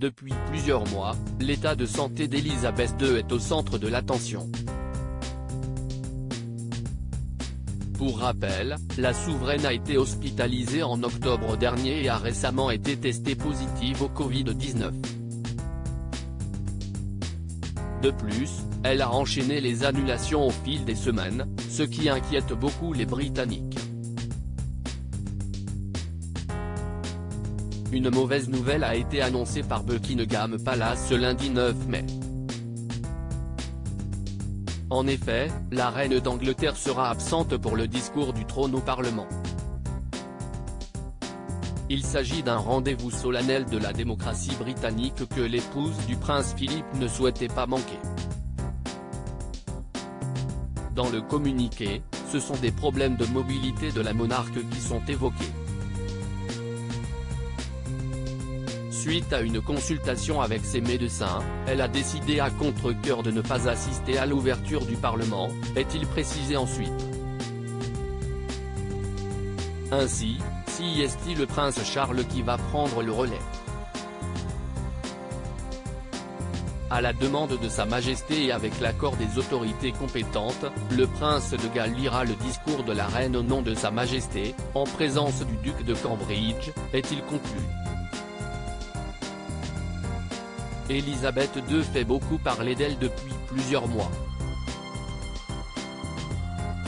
Depuis plusieurs mois, l'état de santé d'Elisabeth II est au centre de l'attention. Pour rappel, la souveraine a été hospitalisée en octobre dernier et a récemment été testée positive au Covid-19. De plus, elle a enchaîné les annulations au fil des semaines, ce qui inquiète beaucoup les Britanniques. Une mauvaise nouvelle a été annoncée par Buckingham Palace ce lundi 9 mai. En effet, la reine d'Angleterre sera absente pour le discours du trône au Parlement. Il s'agit d'un rendez-vous solennel de la démocratie britannique que l'épouse du prince Philippe ne souhaitait pas manquer. Dans le communiqué, ce sont des problèmes de mobilité de la monarque qui sont évoqués. Suite à une consultation avec ses médecins, elle a décidé à contre-cœur de ne pas assister à l'ouverture du Parlement, est-il précisé ensuite. Ainsi, c'est le prince Charles qui va prendre le relais. À la demande de Sa Majesté et avec l'accord des autorités compétentes, le prince de Galles lira le discours de la reine au nom de Sa Majesté, en présence du duc de Cambridge, est-il conclu. Elisabeth II fait beaucoup parler d'elle depuis plusieurs mois.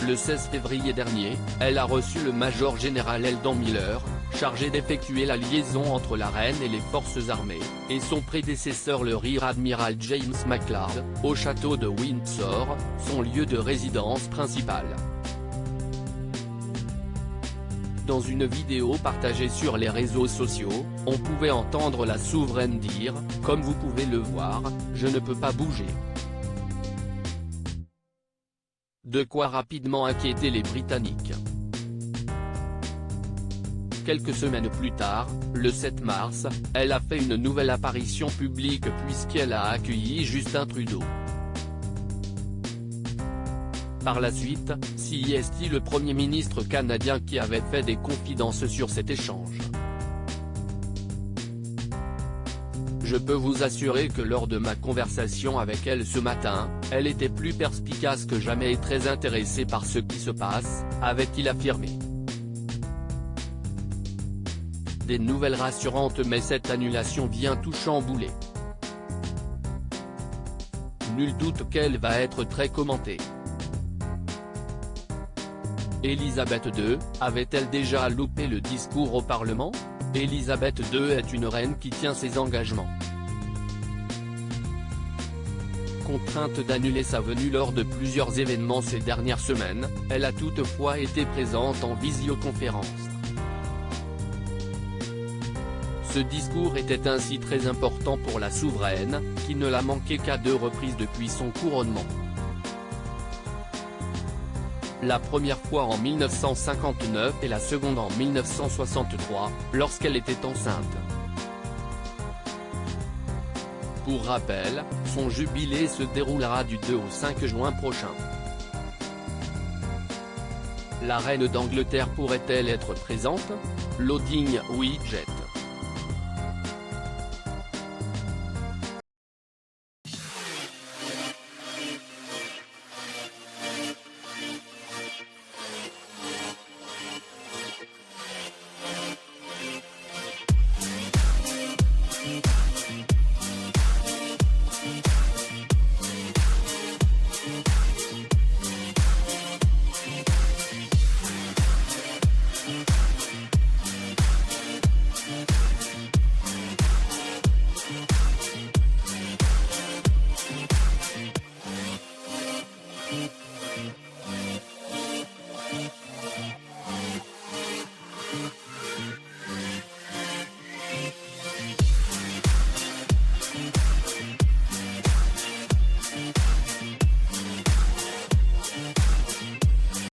Le 16 février dernier, elle a reçu le major général Eldon Miller, chargé d'effectuer la liaison entre la reine et les forces armées, et son prédécesseur le Rear Admiral James McLeod, au château de Windsor, son lieu de résidence principale. Dans une vidéo partagée sur les réseaux sociaux, on pouvait entendre la souveraine dire « Comme vous pouvez le voir, je ne peux pas bouger ». De quoi rapidement inquiéter les Britanniques. Quelques semaines plus tard, le 7 mars, elle a fait une nouvelle apparition publique puisqu'elle a accueilli Justin Trudeau. Par la suite, c'est le Premier ministre canadien qui avait fait des confidences sur cet échange. Je peux vous assurer que lors de ma conversation avec elle ce matin, elle était plus perspicace que jamais et très intéressée par ce qui se passe, avait-il affirmé. Des nouvelles rassurantes mais cette annulation vient tout chambouler. Nul doute qu'elle va être très commentée. Elisabeth II, avait-elle déjà loupé le discours au Parlement? Elisabeth II est une reine qui tient ses engagements. Contrainte d'annuler sa venue lors de plusieurs événements ces dernières semaines, elle a toutefois été présente en visioconférence. Ce discours était ainsi très important pour la souveraine, qui ne l'a manqué qu'à 2 reprises depuis son couronnement. La première fois en 1959 et la seconde en 1963, lorsqu'elle était enceinte. Pour rappel, son jubilé se déroulera du 2 au 5 juin prochain. La reine d'Angleterre pourrait-elle être présente? Loading Widget.